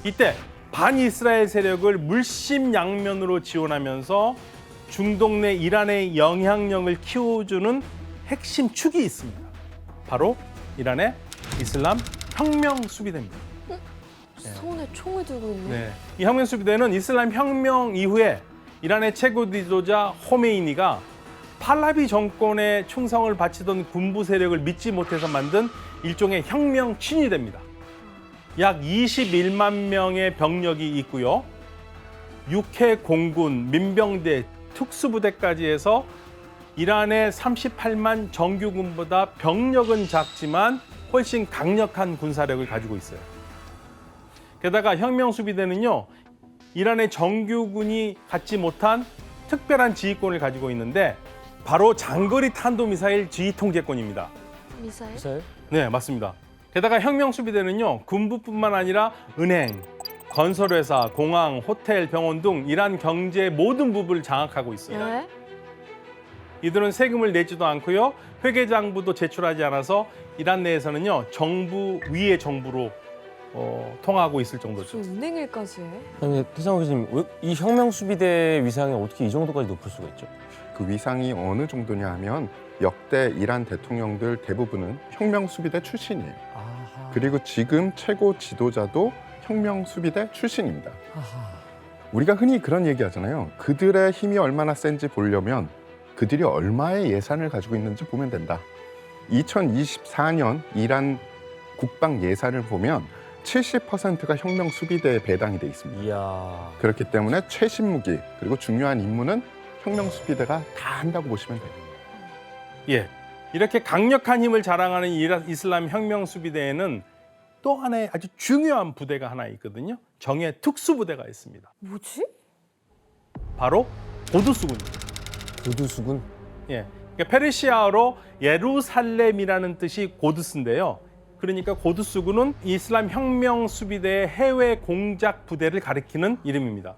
이때 반이스라엘 세력을 물심양면으로 지원하면서 중동 내 이란의 영향력을 키워주는 핵심 축이 있습니다. 바로 이란의 이슬람 혁명 수비대입니다. 손에 총을 들고 있네. 네. 이 혁명 수비대는 이슬람 혁명 이후에 이란의 최고 지도자 호메이니가 팔라비 정권의 충성을 바치던 군부 세력을 믿지 못해서 만든 일종의 혁명 친위대입니다. 약 21만 명의 병력이 있고요. 육해 공군, 민병대, 특수부대까지 해서 이란의 38만 정규군보다 병력은 작지만 훨씬 강력한 군사력을 가지고 있어요. 게다가 혁명수비대는요, 이란의 정규군이 갖지 못한 특별한 지휘권을 가지고 있는데 바로 장거리 탄도미사일 지휘통제권입니다. 미사일? 네, 맞습니다. 게다가 혁명수비대는요, 군부뿐만 아니라 은행, 건설회사, 공항, 호텔, 병원 등 이란 경제의 모든 부분을 장악하고 있어요. 네? 이들은 세금을 내지도 않고요, 회계장부도 제출하지 않아서 이란 내에서는요, 정부 위의 정부로 통하고 있을 정도죠. 무슨 은행일까지 해? 아니, 태상호 교수님, 이 혁명 수비대 위상이 어떻게 이 정도까지 높을 수가 있죠? 그 위상이 어느 정도냐 하면 역대 이란 대통령들 대부분은 혁명 수비대 출신이에요. 아하. 그리고 지금 최고 지도자도 혁명 수비대 출신입니다. 아하. 우리가 흔히 그런 얘기하잖아요. 그들의 힘이 얼마나 센지 보려면 그들이 얼마의 예산을 가지고 있는지 보면 된다. 2024년 이란 국방 예산을 보면 70%가 혁명 수비대에 배당이 돼 있습니다. 이야. 그렇기 때문에 최신 무기 그리고 중요한 임무는 혁명 수비대가 다 한다고 보시면 돼요. 예, 이렇게 강력한 힘을 자랑하는 이슬람 혁명 수비대에는 또 하나의 아주 중요한 부대가 하나 있거든요. 정예 특수부대가 있습니다. 뭐지? 바로 고두수군입니다. 고두수군. 예, 그러니까 페르시아어로 예루살렘이라는 뜻이 고두스인데요. 그러니까 고두수군은 이슬람 혁명 수비대의 해외 공작 부대를 가리키는 이름입니다.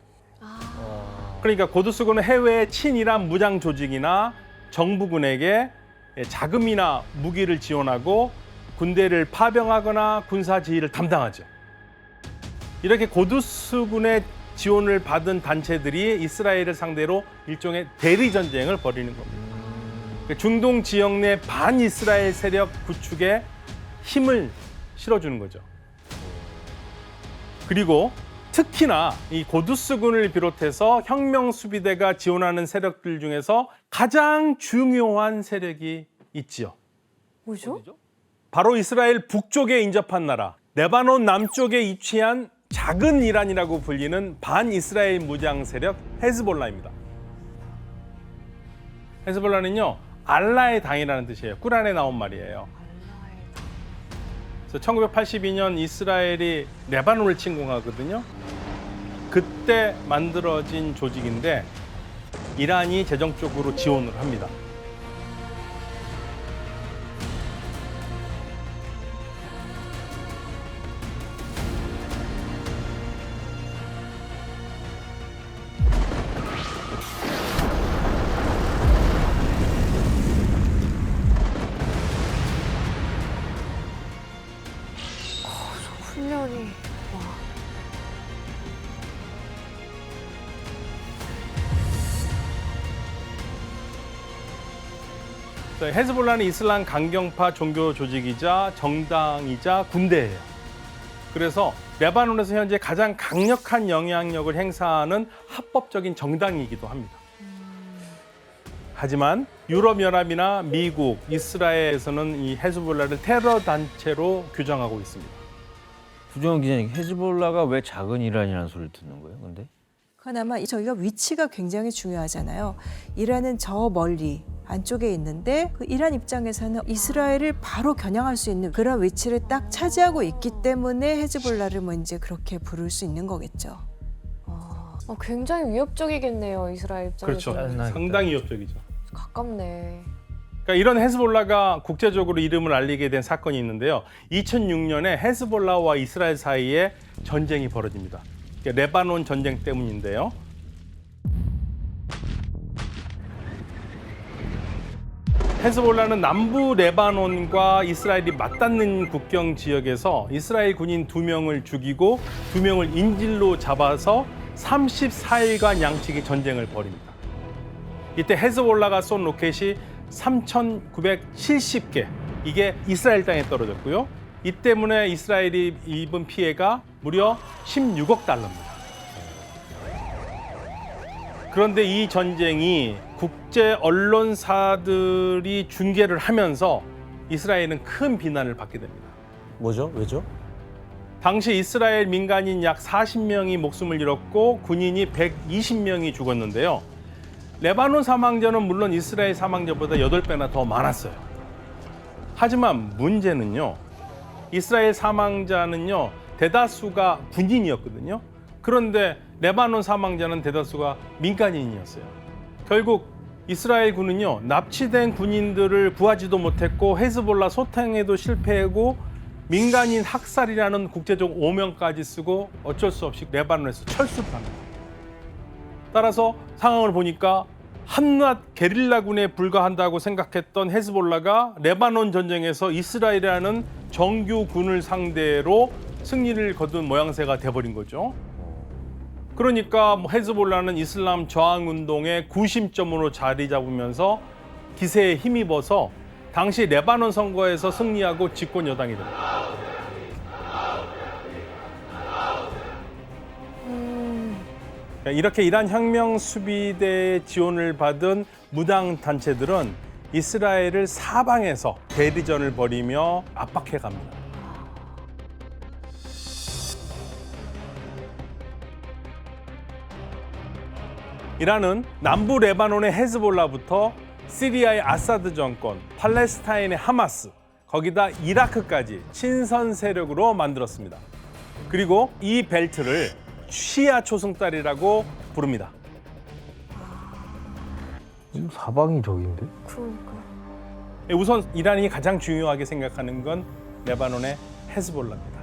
그러니까 고두수군은 해외의 친이란 무장 조직이나 정부군에게 자금이나 무기를 지원하고 군대를 파병하거나 군사 지휘를 담당하죠. 이렇게 고두수군의 지원을 받은 단체들이 이스라엘을 상대로 일종의 대리 전쟁을 벌이는 겁니다. 중동 지역 내 반이스라엘 세력 구축에 힘을 실어주는 거죠. 그리고 특히나 이 고두스군을 비롯해서 혁명 수비대가 지원하는 세력들 중에서 가장 중요한 세력이 있지요. 뭐죠? 바로 이스라엘 북쪽에 인접한 나라, 레바논 남쪽에 위치한 작은 이란이라고 불리는 반이스라엘 무장 세력 헤즈볼라입니다. 헤즈볼라는요, 알라의 당이라는 뜻이에요. 꾸란에 나온 말이에요. 그래서 1982년 이스라엘이 레바논을 침공하거든요. 그때 만들어진 조직인데 이란이 재정적으로 지원을 합니다. 훈련이. 와. 헤즈볼라는 이슬람 강경파 종교 조직이자 정당이자 군대예요. 그래서 레바논에서 현재 가장 강력한 영향력을 행사하는 합법적인 정당이기도 합니다. 하지만 유럽연합이나 미국, 이스라엘에서는 이 헤즈볼라를 테러 단체로 규정하고 있습니다. 부정훈 기자님, 헤즈볼라가 왜 작은 이란이라는 소리를 듣는 거예요? 근데 그건 아마 저희가 위치가 굉장히 중요하잖아요. 이란은 저 멀리 안쪽에 있는데 그 이란 입장에서는 이스라엘을 바로 겨냥할 수 있는 그런 위치를 딱 차지하고 있기 때문에 헤즈볼라를 뭐 이제 그렇게 부를 수 있는 거겠죠. 굉장히 위협적이겠네요, 이스라엘 입장에서. 그렇죠. 짜증나겠다. 상당히 위협적이죠. 가깝네. 그러니까 이런 헤즈볼라가 국제적으로 이름을 알리게 된 사건이 있는데요. 2006년에 헤즈볼라와 이스라엘 사이에 전쟁이 벌어집니다. 그러니까 레바논 전쟁 때문인데요. 헤즈볼라는 남부 레바논과 이스라엘이 맞닿는 국경 지역에서 이스라엘 군인 2명을 죽이고 2명을 인질로 잡아서 34일간 양측이 전쟁을 벌입니다. 이때 헤즈볼라가 쏜 로켓이 3,970개, 이게 이스라엘 땅에 떨어졌고요. 이 때문에 이스라엘이 입은 피해가 무려 16억 달러입니다. 그런데 이 전쟁이 국제 언론사들이 중계를 하면서 이스라엘은 큰 비난을 받게 됩니다. 뭐죠? 왜죠? 당시 이스라엘 민간인 약 40명이 목숨을 잃었고 군인이 120명이 죽었는데요. 레바논 사망자는 물론 이스라엘 사망자보다 8배나 더 많았어요. 하지만 문제는요. 이스라엘 사망자는요. 대다수가 군인이었거든요. 그런데 레바논 사망자는 대다수가 민간인이었어요. 결국 이스라엘 군은요. 납치된 군인들을 구하지도 못했고 헤즈볼라 소탕에도 실패하고 민간인 학살이라는 국제적 오명까지 쓰고 어쩔 수 없이 레바논에서 철수를 합니다. 따라서 상황을 보니까 한낱 게릴라군에 불과한다고 생각했던 헤즈볼라가 레바논 전쟁에서 이스라엘이라는 정규군을 상대로 승리를 거둔 모양새가 돼버린 거죠. 그러니까 헤즈볼라는 이슬람 저항운동의 구심점으로 자리 잡으면서 기세에 힘입어서 당시 레바논 선거에서 승리하고 집권 여당이 됩니다. 이렇게 이란 혁명 수비대의 지원을 받은 무당 단체들은 이스라엘을 사방에서 대리전을 벌이며 압박해 갑니다. 이란은 남부 레바논의 헤즈볼라부터 시리아의 아사드 정권, 팔레스타인의 하마스, 거기다 이라크까지 친선 세력으로 만들었습니다. 그리고 이 벨트를 시아 초승달이라고 부릅니다. 사방이 저기인데? 그러니까. 우선 이란이 가장 중요하게 생각하는 건 레바논의 헤즈볼라입니다.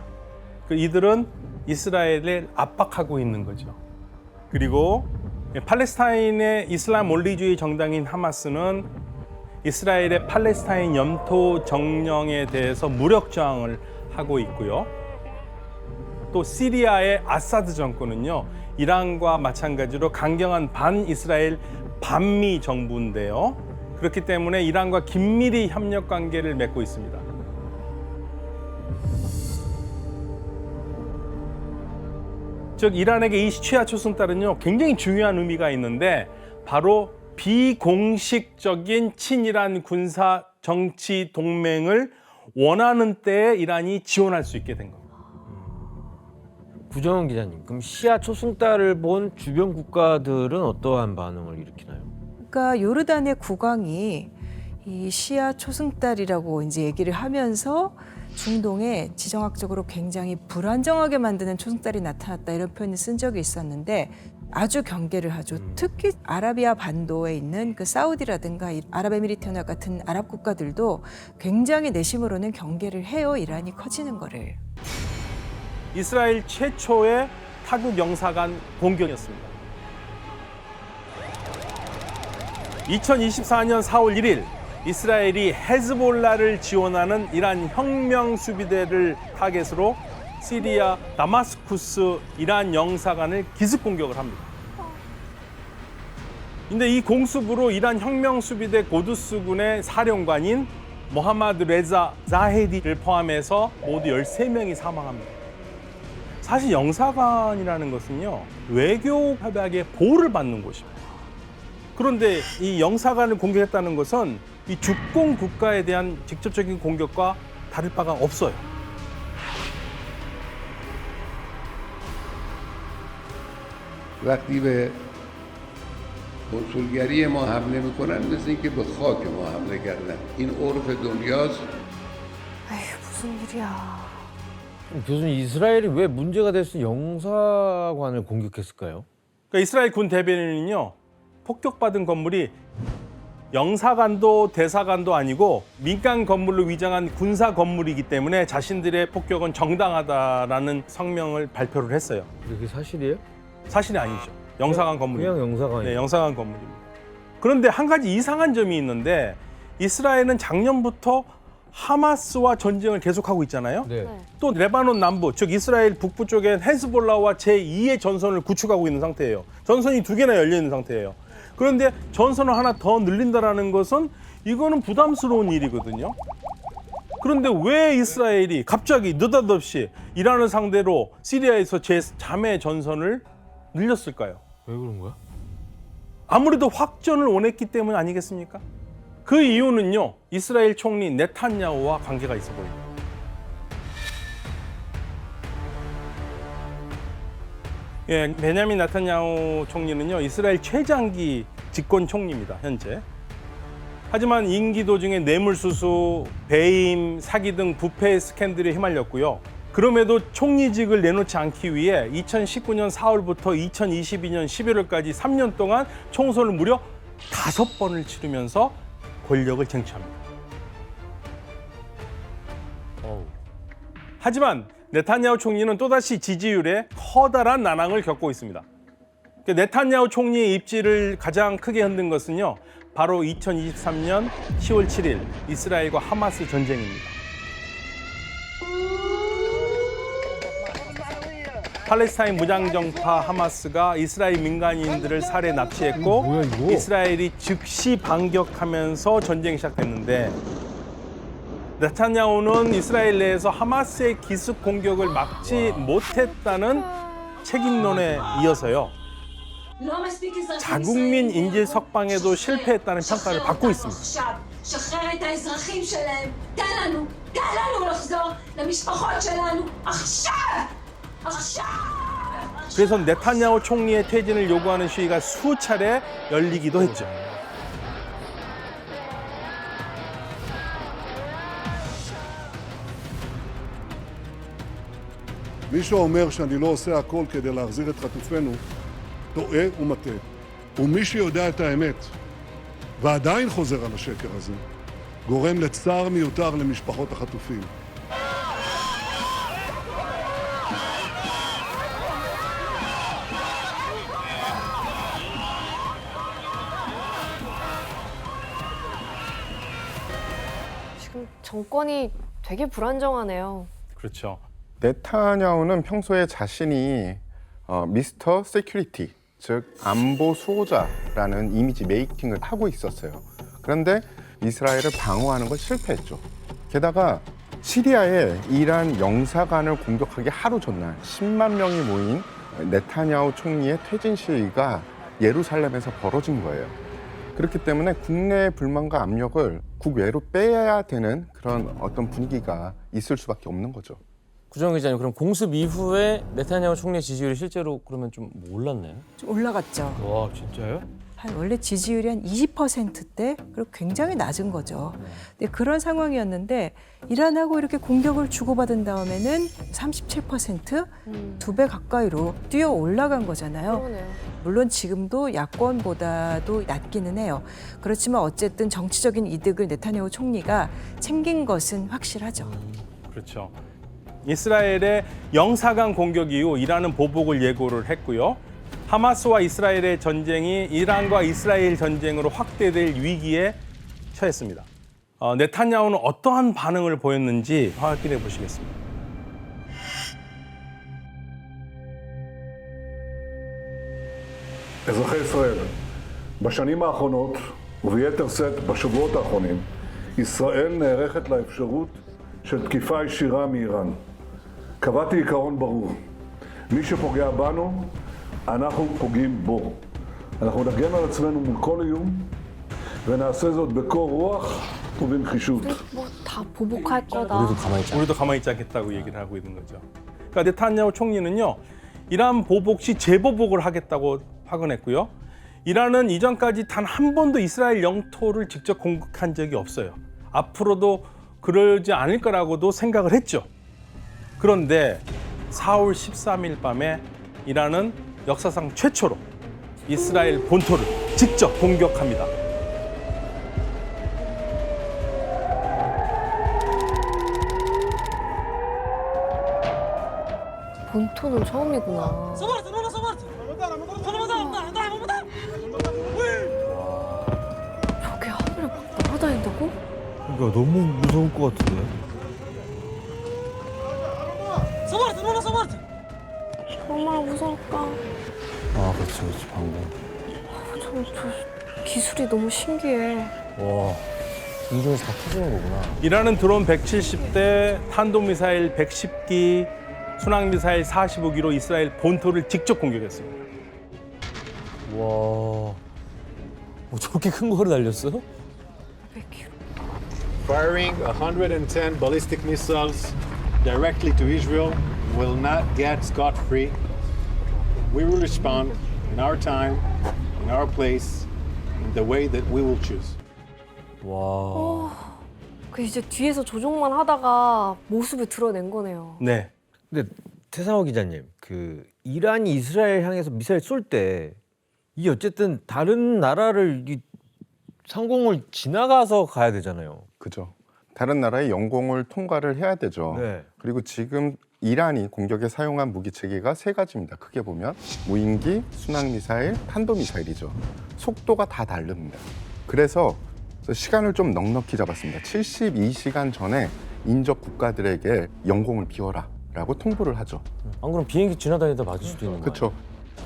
이들은 이스라엘을 압박하고 있는 거죠. 그리고 팔레스타인의 이슬람 원리주의 정당인 하마스는 이스라엘의 팔레스타인 영토 정령에 대해서 무력 저항을 하고 있고요. 또 시리아의 아사드 정권은요, 이란과 마찬가지로 강경한 반이스라엘 반미 정부인데요. 그렇기 때문에 이란과 긴밀히 협력 관계를 맺고 있습니다. 즉 이란에게 이 시아 초승달은요 굉장히 중요한 의미가 있는데 바로 비공식적인 친이란 군사 정치 동맹을 원하는 때에 이란이 지원할 수 있게 된 겁니다. 구정원 기자님, 그럼 시아 초승달을 본 주변 국가들은 어떠한 반응을 일으키나요? 그러니까 요르단의 국왕이 이 시아 초승달이라고 이제 얘기를 하면서 중동에 지정학적으로 굉장히 불안정하게 만드는 초승달이 나타났다 이런 표현을 쓴 적이 있었는데 아주 경계를 하죠. 특히 아라비아 반도에 있는 그 사우디라든가 아랍에미리트나 같은 아랍 국가들도 굉장히 내심으로는 경계를 해요. 이란이 커지는 거를. 이스라엘 최초의 타국 영사관 공격이었습니다. 2024년 4월 1일 이스라엘이 헤즈볼라를 지원하는 이란 혁명 수비대를 타겟으로 시리아 다마스쿠스 이란 영사관을 기습 공격을 합니다. 근데 이 공습으로 이란 혁명 수비대 고두스군의 사령관인 모하마드 레자 자헤디를 포함해서 모두 13명이 사망합니다. 사실 영사관이라는 것은요, 외교 협약의 보호를 받는 곳입니다. 그런데 이 영사관을 공격했다는 것은 이 주권 국가에 대한 직접적인 공격과 다를 바가 없어요. وقتی به کنسولگری ما حمله میکنن مثل اینکه به خاک ما حمله کردن این عرف دنیاست. 에휴, 무슨 일이야. 교수님, 이스라엘이 왜 문제가 됐을 영사관을 공격했을까요? 그러니까 이스라엘 군 대변인은요, 폭격받은 건물이 영사관도 대사관도 아니고 민간 건물로 위장한 군사 건물이기 때문에 자신들의 폭격은 정당하다라는 성명을 발표를 했어요. 그게 사실이에요? 사실이 아니죠. 영사관 건물이에요. 그냥 영사관이에요. 네, 영사관 건물입니다. 그런데 한 가지 이상한 점이 있는데 이스라엘은 작년부터 하마스와 전쟁을 계속하고 있잖아요. 네. 또 레바논 남부, 즉 이스라엘 북부 쪽엔 헤즈볼라와 제2의 전선을 구축하고 있는 상태예요. 전선이 2개나 열려 있는 상태예요. 그런데 전선을 하나 더 늘린다라는 것은 이거는 부담스러운 일이거든요. 그런데 왜 이스라엘이 갑자기 느닷없이 이란을 상대로 시리아에서 제3의 전선을 늘렸을까요? 왜 그런 거야? 아무래도 확전을 원했기 때문 아니겠습니까? 그 이유는요, 이스라엘 총리 네탄야후와 관계가 있어 보입니다. 예, 베냐민 네탄야후 총리는요, 이스라엘 최장기 집권 총리입니다, 현재. 하지만 임기 도중에 뇌물수수, 배임, 사기 등 부패 스캔들에 휘말렸고요. 그럼에도 총리직을 내놓지 않기 위해 2019년 4월부터 2022년 11월까지 3년 동안 총선을 무려 5번을 치르면서 권력을 쟁취합니다. 하지만 네탄야후 총리는 또다시 지지율에 커다란 난항을 겪고 있습니다. 네탄야후 총리의 입지를 가장 크게 흔든 것은요, 바로 2023년 10월 7일 이스라엘과 하마스 전쟁입니다. 팔레스타인 무장정파 하마스가 이스라엘 민간인들을 살해 납치했고 이스라엘이 즉시 반격하면서 전쟁이 시작됐는데 네탄야후는 이스라엘 내에서 하마스의 기습 공격을 막지 못했다는 책임론에 이어서요. 자국민 인질 석방에도 실패했다는 평가를 받고 있습니다. שחרר את האזרחים שלהם, תן לנו לחזור למשפחות שלנו, עכשיו! 그래서 네탄야후 총리의 퇴진을 요구하는 시위가 수차례 열리기도 했죠. מי שאומר שאני לא עושה הכל כדי להחזיר את חטופינו, טועה ומטעה. ומי שיודע את האמת, ועדיין חוזר על השקר הזה, גורם לצער מיותר למשפחות החטופים. 지금 정권이 되게 불안정하네요. 그렇죠. 네타냐후는 평소에 자신이 미스터 세큐리티, 즉 안보 수호자라는 이미지 메이킹을 하고 있었어요. 그런데 이스라엘을 방어하는 걸 실패했죠. 게다가 시리아에 이란 영사관을 공격하기 하루 전날 10만 명이 모인 네타냐후 총리의 퇴진 시위가 예루살렘에서 벌어진 거예요. 그렇기 때문에 국내의 불만과 압력을 국외로 빼야 되는 그런 어떤 분위기가 있을 수밖에 없는 거죠. 구정 기자님, 그럼 공습 이후에 네타냐후 총리의 지지율이 실제로 그러면 좀 올랐나요? 좀 올라갔죠. 와, 진짜요? 원래 지지율이 한 20%대, 그리고 굉장히 낮은 거죠. 근데 그런 상황이었는데 이란하고 이렇게 공격을 주고받은 다음에는 37%, 2배 가까이로 뛰어 올라간 거잖아요. 그러네요. 물론 지금도 야권보다도 낮기는 해요. 그렇지만 어쨌든 정치적인 이득을 네타냐후 총리가 챙긴 것은 확실하죠. 그렇죠. 이스라엘의 영사관 공격 이후 이란은 보복을 예고를 했고요. 하마스와 이스라엘의 전쟁이 이란과 이스라엘 전쟁으로 확대될 위기에 처했습니다. 네탄야후는 어떠한 반응을 보였는지 확인해 보시겠습니다. אזרחי ישראל, בשנים האחרונות, וביתר שאת בשבועות האחרונים, ישראל נערכת לאפשרות של תקיפה ישירה מאיראן. קבעתי עיקרון ברור, מי שפוגע בנו, אנחנו פוגעים בו. אנחנו נגן על עצמנו מול כל איום, ונעשה זאת בקור רוח ובנחישות. 뭐 다 보복할 거다. 우리도 가만히 있자. 우리도 가만히 있지 않겠다고 얘기를 하고 있는 거죠. 그러니까 네탄야후 총리는요, 이란 보복 시 재보복을 하겠다고 확언했고요. 이란은 이전까지 단 한 번도 이스라엘 영토를 직접 공격한 적이 없어요. 앞으로도 그러지 않을 거라고도 생각을 했죠. 그런데 4월 13일 밤에 이란은 역사상 최초로 이스라엘 본토를 직접 공격합니다. 본토는 처음이구나. 저게 하늘을 막 날아다닌다고? 그러니까 너무 무서울 것 같은데. 얼마나 무서울까. 아, 그렇지, 그렇지, 방금. 저 기술이 너무 신기해. 와, 이 중에서 다 터지는 거구나. 이란은 드론 170대, 탄도미사일 110기, 순항미사일 45기로 이스라엘 본토를 직접 공격했습니다. 와, 저렇게 큰 거를 날렸어요? Firing 110 ballistic missiles directly to Israel will not get scot-free. We will respond in our time, in our place, in the way that we will choose. 와. 그 이제 뒤에서 조종만 하다가 모습을 드러낸 거네요. 네. 근데 태상호 기자님, 그 이란이 이스라엘 향해서 미사일 쏠 때 이게 어쨌든 다른 나라를 이 상공을 지나가서 가야 되잖아요. 그죠. 다른 나라의 영공을 통과를 해야 되죠. 네. 그리고 지금 이란이 공격에 사용한 무기 체계가 세 가지입니다. 크게 보면 무인기, 순항미사일, 탄도미사일이죠. 속도가 다 다릅니다. 그래서 시간을 좀 넉넉히 잡았습니다. 72시간 전에 인접 국가들에게 영공을 비워라라고 통보를 하죠. 안 그럼 비행기 지나다니다 맞을 수도 있는 거예요. 그렇죠.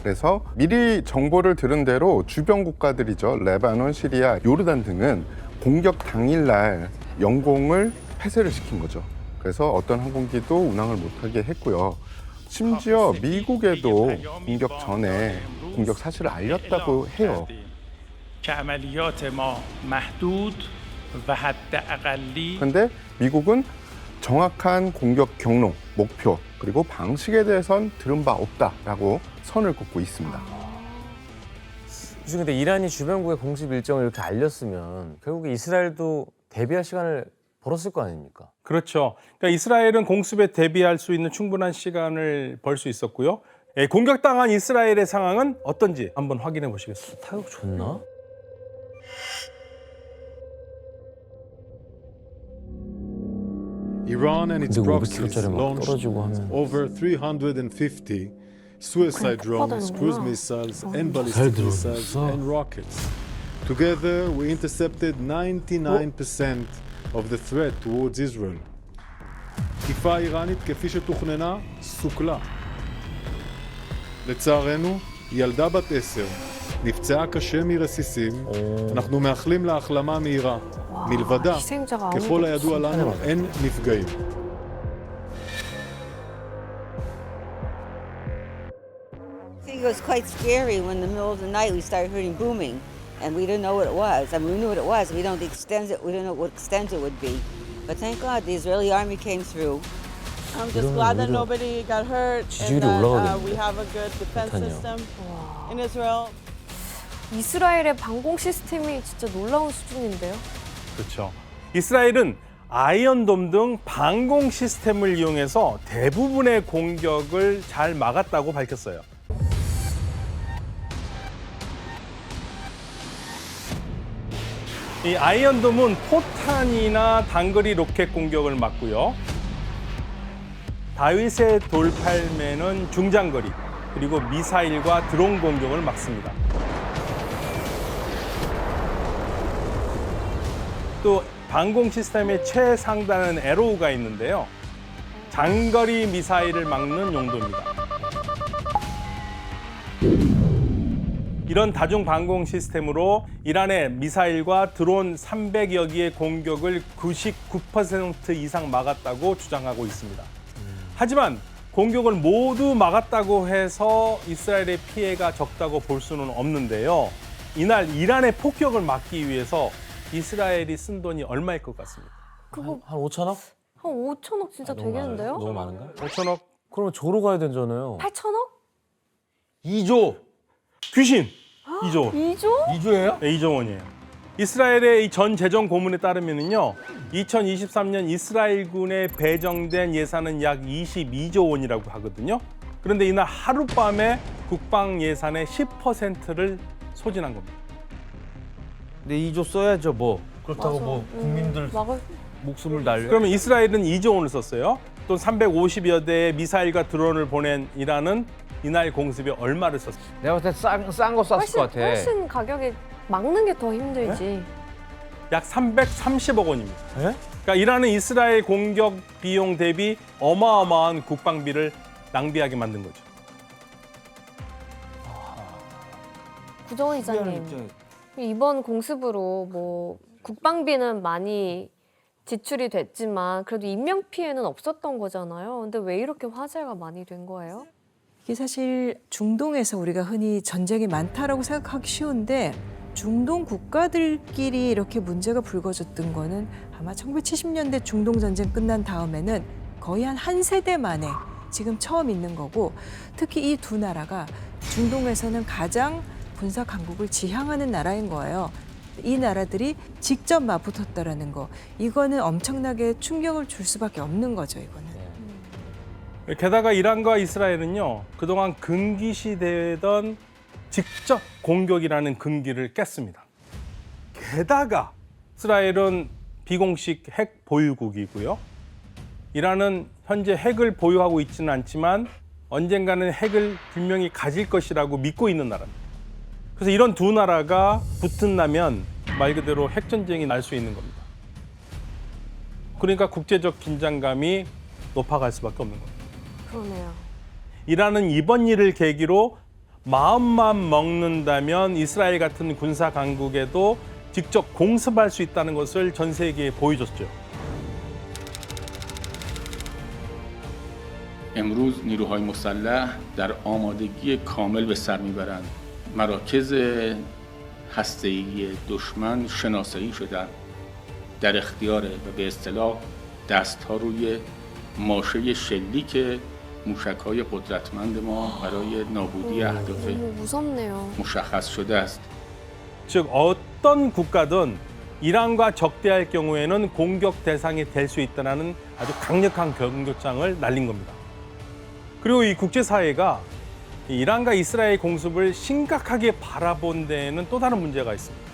그래서 미리 정보를 들은 대로 주변 국가들이죠. 레바논, 시리아, 요르단 등은 공격 당일날 영공을 폐쇄를 시킨 거죠. 그래서 어떤 항공기도 운항을 못하게 했고요. 심지어 미국에도 공격 전에 공격 사실을 알렸다고 해요. 그런데 미국은 정확한 공격 경로, 목표, 그리고 방식에 대해선 들은 바 없다라고 선을 긋고 있습니다. 혹시 근데 이란이 주변국의 공습 일정을 이렇게 알렸으면 결국에 이스라엘도 대비할 시간을 벌었을 거 아닙니까? 그렇죠. 그러니까 이스라엘은 공습에 대비할 수 있는 충분한 시간을 벌 수 있었고요. 공격당한 이스라엘의 상황은 어떤지 한번 확인해 보시겠습니다. 타격 좋나? Iran and its 근데 proxies 500km짜리 막 launched 떨어지고 하면 over 350 suicide drones, cruise missiles, and ballistic missiles and rockets. Together, we intercepted 99% of the threat towards Israel. תקיפה איראנית כפי שתוכננה, סוכלה. לצערנו, ילדה בת 10 נפצעה קשה מרסיסים. אנחנו מאחלים לה החלמה מהירה. מלבדה, 희생자가 ככל 아무도 הידוע 없어. לנו, אין נפגעים. It was quite scary when in the middle of the night we started hearing booming, and we didn't know what it was. I mean, we knew what it was. We don't know what extent it would be. But thank God the Israeli army came through. I'm just glad that Nobody got hurt 지지율이 올라가겠네. we have a good defense Netanyahu. system in Israel. 이스라엘의 방공 시스템이 진짜 놀라운 수준인데요. 그렇죠. 이스라엘은 아이언돔 등 방공 시스템을 이용해서 대부분의 공격을 잘 막았다고 밝혔어요. 이 아이언돔은 포탄이나 단거리 로켓 공격을 막고요. 다윗의 돌팔매는 중장거리, 그리고 미사일과 드론 공격을 막습니다. 또 방공 시스템의 최상단은 에로우가 있는데요. 장거리 미사일을 막는 용도입니다. 이런 다중 방공 시스템으로 이란의 미사일과 드론 300여 기의 공격을 99% 이상 막았다고 주장하고 있습니다. 하지만 공격을 모두 막았다고 해서 이스라엘의 피해가 적다고 볼 수는 없는데요. 이날 이란의 폭격을 막기 위해서 이스라엘이 쓴 돈이 얼마일 것 같습니까? 그거 한 5천억? 한 5천억 진짜 되겠는데요? 너무 많은가? 5천억? 그러면 조로 가야 되잖아요. 8천억? 2조! 귀신! 2조. 2조? 2조예요? 네, 2조 원이에요. 이스라엘의 이 전 재정 고문에 따르면요, 2023년 이스라엘군에 배정된 예산은 약 22조 원이라고 하거든요. 그런데 이날 하룻밤에 국방 예산의 10%를 소진한 겁니다. 근데 2조 써야죠 뭐. 그렇다고 맞아. 뭐 국민들 막을 목숨을 날려. 그러면 이스라엘은 2조 원을 썼어요. 또 350여 대의 미사일과 드론을 보낸 이란은 이날 공습에 얼마를 썼어요? 내가 봤을 때 싼 거 쐈을 것 같아. 훨씬 가격이 막는 게 더 힘들지. 약 330억 원입니다. 그러니까 이란은 이스라엘 공격 비용 대비 어마어마한 국방비를 낭비하게 만든 거죠. 구정원 이사님, 이번 공습으로 뭐 국방비는 많이 지출이 됐지만 그래도 인명 피해는 없었던 거잖아요. 근데 왜 이렇게 화제가 많이 된 거예요? 이게 사실 중동에서 우리가 흔히 전쟁이 많다라고 생각하기 쉬운데 중동 국가들끼리 이렇게 문제가 불거졌던 거는 아마 1970년대 중동 전쟁 끝난 다음에는 거의 한 세대 만에 지금 처음 있는 거고, 특히 이 두 나라가 중동에서는 가장 군사 강국을 지향하는 나라인 거예요. 이 나라들이 직접 맞붙었다라는 거, 이거는 엄청나게 충격을 줄 수밖에 없는 거죠, 이거는. 게다가 이란과 이스라엘은요, 그동안 금기시되던 직접 공격이라는 금기를 깼습니다. 게다가 이스라엘은 비공식 핵 보유국이고요. 이란은 현재 핵을 보유하고 있지는 않지만 언젠가는 핵을 분명히 가질 것이라고 믿고 있는 나라입니다. 그래서 이런 두 나라가 붙은다면 말 그대로 핵전쟁이 날 수 있는 겁니다. 그러니까 국제적 긴장감이 높아갈 수밖에 없는 겁니다. 그러네요. 이란은 이번 일을 계기로 마음만 먹는다면 이스라엘 같은 군사 강국에도 직접 공습할 수 있다는 것을 전 세계에 보여줬죠. امروز نیروهای مسلح در آمادگی کامل به سر میبرند. مراکز هسته‌ای دشمن شناسایی شدند. در اختیار و به اصطلاح دست‌ها روی ماشه شلیک موشک‌های قدرتمند ما برای نابودی اهداف 무섭네요. مشخص شده است. 즉 어떤 국가든 이란과 적대할 경우에는 공격 대상이 될 수 있다는 아주 강력한 경고장을 날린 겁니다. 그리고 이 국제사회가 이란과 이스라엘 공습을 심각하게 바라본 데에는 또 다른 문제가 있습니다.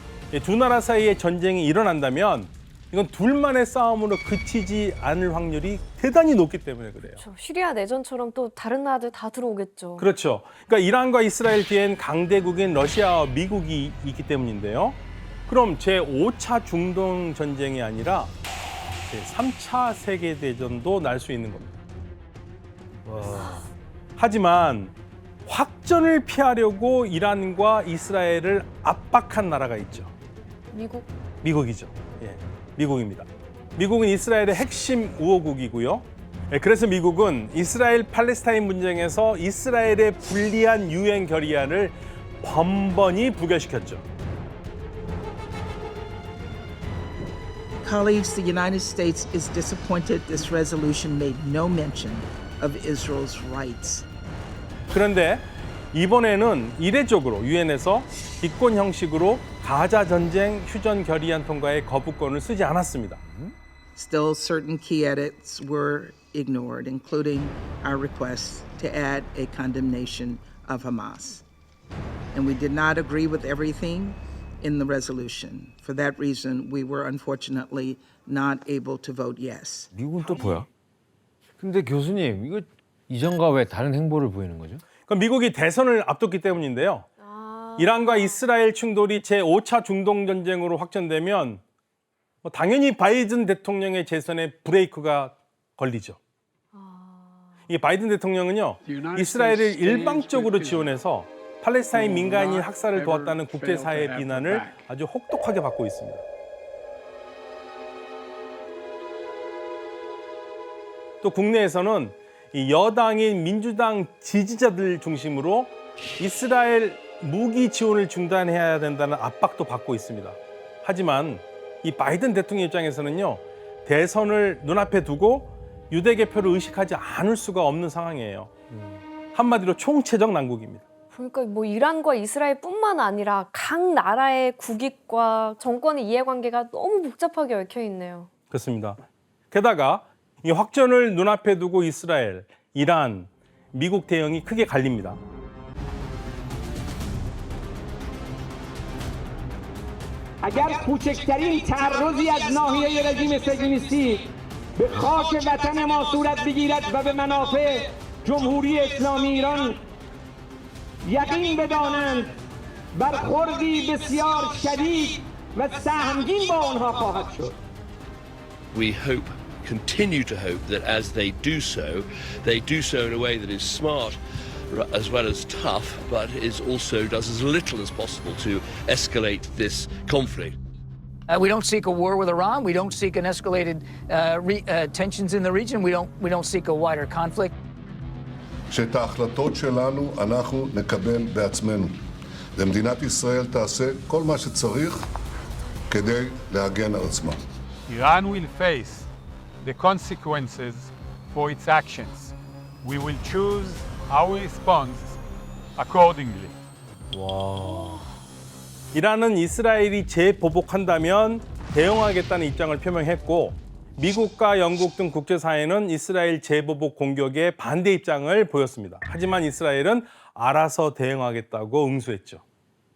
두 나라 사이에 전쟁이 일어난다면 이건 둘만의 싸움으로 그치지 않을 확률이 대단히 높기 때문에 그래요. 그렇죠. 시리아 내전처럼 또 다른 나라들 다 들어오겠죠. 그렇죠. 그러니까 이란과 이스라엘 뒤엔 강대국인 러시아와 미국이 있기 때문인데요. 그럼 제5차 중동 전쟁이 아니라 제3차 세계대전도 날 수 있는 겁니다. 하지만 확전을 피하려고 이란과 이스라엘을 압박한 나라가 있죠. 미국? 미국이죠. 예, 미국입니다. 미국은 이스라엘의 핵심 우호국이고요. 예, 그래서 미국은 이스라엘 팔레스타인 분쟁에서 이스라엘의 불리한 유엔 결의안을 번번이 부결시켰죠. Colleagues, the United States is disappointed this resolution made no mention of Israel's rights. 그런데 이번에는 이례적으로 유엔에서 기권 형식으로 가자 전쟁 휴전 결의안 통과에 거부권을 쓰지 않았습니다. Still, certain key edits were ignored, including our request to add a condemnation of Hamas. And we did not agree with everything in the resolution. For that reason, we were unfortunately not able to vote yes. 미국은 또 뭐야? 근데 교수님, 이거 이전과 왜 다른 행보를 보이는 거죠? 그럼 미국이 대선을 앞뒀기 때문인데요. 이란과 이스라엘 충돌이 제5차 중동 전쟁으로 확전되면 당연히 바이든 대통령의 재선에 브레이크가 걸리죠. 이 바이든 대통령은요, 이스라엘을 일방적으로 지원해서 팔레스타인 민간인 학살을 도왔다는 국제사회의 비난을 아주 혹독하게 받고 있습니다. 또 국내에서는 이 여당인 민주당 지지자들 중심으로 이스라엘 무기 지원을 중단해야 된다는 압박도 받고 있습니다. 하지만 이 바이든 대통령 입장에서는요, 대선을 눈앞에 두고 유대 개표를 의식하지 않을 수가 없는 상황이에요. 한마디로 총체적 난국입니다. 그러니까 뭐 이란과 이스라엘뿐만 아니라 각 나라의 국익과 정권의 이해관계가 너무 복잡하게 얽혀 있네요. 그렇습니다. 게다가 이 확전을 눈앞에 두고 이스라엘, 이란, 미국 대응이 크게 갈립니다. اگر کوچکترین تعرضی از ناحیه رژیم صهیونیستی به خاک وطن ما صورت بگیرد و به منافع جمهوری اسلامی ایران یقین بدانند برخوردی بسیار شدید و سهمگین با آنها خواهد شد. We hope, continue to hope, that as they do so in a way that is smart as well as tough, but is also does as little as possible to escalate this conflict. We don't seek a war with Iran. We don't seek an escalated tensions in the region. We don't seek a wider conflict. שאת ההחלטות שלנו אנחנו נקבל בעצמנו. ומדינת ישראל תעשה כל מה שצריך כדי להגן על עצמה. Iran will face the consequences for its actions. We will choose our response accordingly. 와. 이란은 이스라엘이 재보복한다면 대응하겠다는 입장을 표명했고 미국과 영국 등 국제사회는 이스라엘 재보복 공격에 반대 입장을 보였습니다. 하지만 이스라엘은 알아서 대응하겠다고 응수했죠.